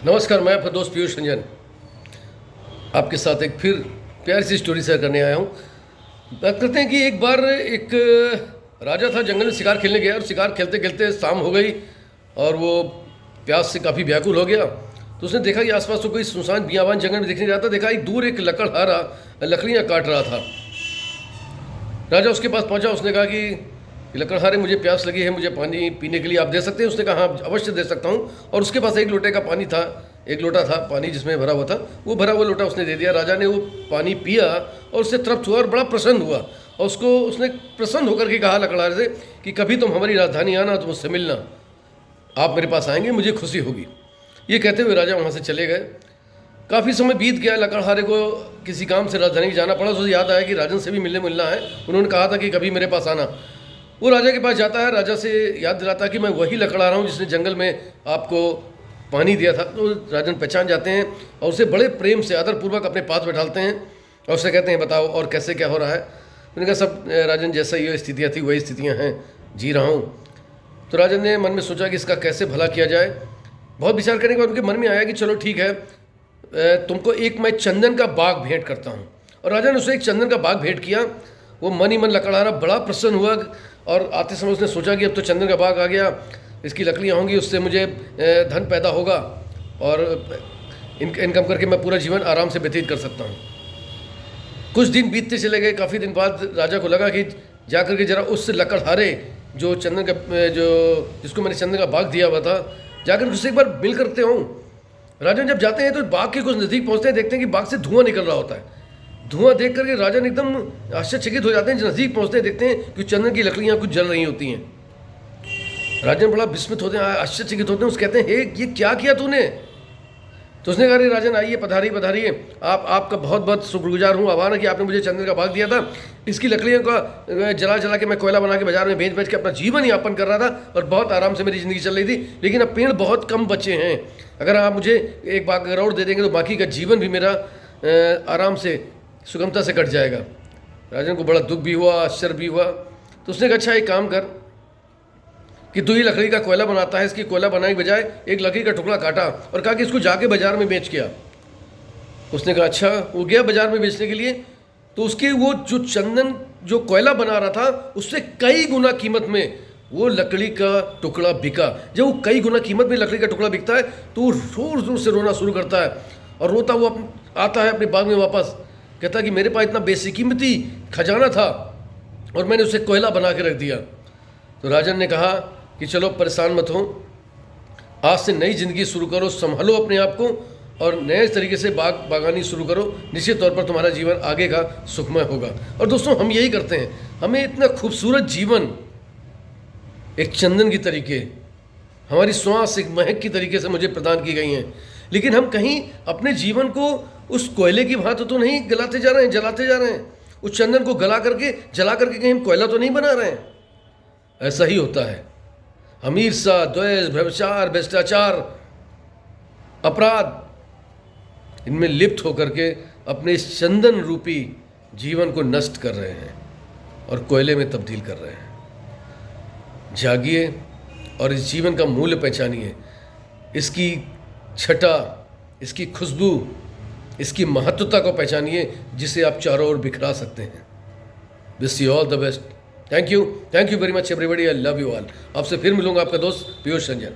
नमस्कार, मैं आपका दोस्त पीयूष रंजन आपके साथ एक फिर प्यारी सी स्टोरी शेयर करने आया हूँ। बात करते हैं कि एक बार एक राजा था, जंगल में शिकार खेलने गया और शिकार खेलते खेलते शाम हो गई और वो प्यास से काफ़ी व्याकुल हो गया। तो उसने देखा कि आसपास तो कोई सुनसान बियाबान जंगल में दिखने जाता। देखा एक दूर एक लकड़हारा लकड़ियाँ काट रहा था। राजा उसके पास पहुँचा। उसने कहा कि लकड़हारे, मुझे प्यास लगी है, मुझे पानी पीने के लिए आप दे सकते हैं? उसने कहा हाँ, अवश्य दे सकता हूँ। और उसके पास एक लोटे का पानी था, एक लोटा था पानी जिसमें भरा हुआ था। वो भरा हुआ लोटा उसने दे दिया। राजा ने वो पानी पिया और उससे तृप्त हुआ और बड़ा प्रसन्न हुआ। और उसने प्रसन्न होकर के कहा लकड़हारे से कि कभी तुम हमारी राजधानी आना तो मुझसे मिलना, आप मेरे पास आएंगे, मुझे खुशी होगी। ये कहते हुए राजा वहाँ से चले गए। काफ़ी समय बीत गया। लकड़हारे को किसी काम से राजधानी जाना पड़ा। उसे याद आया कि राजन से भी मिलना है। उन्होंने कहा था कि कभी मेरे पास आना। वो राजा के पास जाता है, राजा से याद दिलाता है कि मैं वही लकड़हारा हूँ जिसने जंगल में आपको पानी दिया था। तो राजन पहचान जाते हैं और उसे बड़े प्रेम से आदरपूर्वक अपने पास बैठाते हैं और उससे कहते हैं बताओ और कैसे क्या हो रहा है। उन्होंने कहा सब राजन जैसा ये स्थितियाँ थी वही स्थितियाँ हैं, जी रहा हूँ। तो राजन ने मन में सोचा कि इसका कैसे भला किया जाए। बहुत विचार करने के बाद उनके मन में आया कि चलो ठीक है, तुमको एक मैं चंदन का बाग भेंट करता हूँ। और राजा ने उसे एक चंदन का बाग भेंट किया। वो मन ही मन लकड़हारा बड़ा प्रसन्न हुआ और आते समय उसने सोचा कि अब तो चंदन का बाग आ गया, इसकी लकड़ियाँ होंगी, उससे मुझे धन पैदा होगा और इनकम करके मैं पूरा जीवन आराम से व्यतीत कर सकता हूँ। कुछ दिन बीतते चले गए। काफ़ी दिन बाद राजा को लगा कि जा कर के जरा उस लकड़हारे जो जिसको मैंने चंदन का बाग दिया हुआ था, जाकर उससे एक बार मिल करते हूँ। राजा जब जाते हैं तो बाग के कुछ नज़दीक पहुँचते हैं, देखते हैं कि बाग से धुआं निकल रहा होता है। धुआं देख करके राजा ने एकदम आश्चर्यचकित हो जाते हैं। नज़दीक पहुँचते हैं, देखते हैं कि चंदन की लकड़ियाँ कुछ जल रही होती हैं। राजा बड़ा विस्मित होते हैं, आश्चर्यचकित होते हैं। उससे कहते हैं हे, ये क्या किया तूने? तो उसने कहा राजन आइए, पधारिए, आपका बहुत बहुत शुक्रगुजार हूँ, आभार है कि आपने मुझे चंदन का बाग दिया था। इसकी लकड़ियों का जला के मैं कोयला बना के बाजार में बेच के अपना जीवन यापन कर रहा था और बहुत आराम से मेरी ज़िंदगी चल रही थी। लेकिन अब पेड़ बहुत कम बचे हैं। अगर आप मुझे एक बाग गरौड़ दे देंगे तो बाकी का जीवन भी मेरा आराम से सुगमता से कट जाएगा। राजन को बड़ा दुख भी हुआ, आश्चर्य भी हुआ। तो उसने कहा अच्छा एक काम कर कि तू ही लकड़ी का कोयला बनाता है, इसकी कोयला बनाने के बजाय एक लकड़ी का टुकड़ा काटा और कहा कि इसको जाके बाजार में बेच के आ। उसने कहा अच्छा। वो गया बाजार में बेचने के लिए। तो उसके वो जो चंदन जो कोयला बना रहा था उससे कई गुना कीमत में वो लकड़ी का टुकड़ा बिका। जब वो कई गुना कीमत में लकड़ी का टुकड़ा बिकता है तो वो जोर जोर से रोना शुरू करता है और रोता हुआ आता है अपने बाग में वापस। कहता है कि मेरे पास इतना बेशकीमती खजाना था और मैंने उसे कोयला बना के रख दिया। तो राजन ने कहा कि चलो परेशान मत हो, आज से नई ज़िंदगी शुरू करो, संभालो अपने आप को और नए तरीके से बागानी शुरू करो। निश्चित तौर पर तुम्हारा जीवन आगे का सुखमय होगा। और दोस्तों हम यही करते हैं। हमें इतना खूबसूरत जीवन एक चंदन की तरीके, हमारी श्वास एक महक की तरीके से मुझे प्रदान की गई हैं, लेकिन हम कहीं अपने जीवन को उस कोयले की भांति तो नहीं जलाते जा रहे हैं। उस चंदन को जला करके कहीं हम कोयला तो नहीं बना रहे हैं। ऐसा ही होता है। हम ईर्ष्या, द्वेष, भ्रष्टाचार, अपराध, इनमें लिप्त होकर के अपने इस चंदन रूपी जीवन को नष्ट कर रहे हैं और कोयले में तब्दील कर रहे हैं। जागिए और इस जीवन का मूल्य पहचानिए, इसकी छटा, इसकी खुशबू, इसकी महत्वता को पहचानिए जिसे आप चारों ओर बिखरा सकते हैं। Wish you all the best. Thank you very much everybody. I love you all. आपसे फिर मिलूंगा, आपका दोस्त पीयूष रंजन।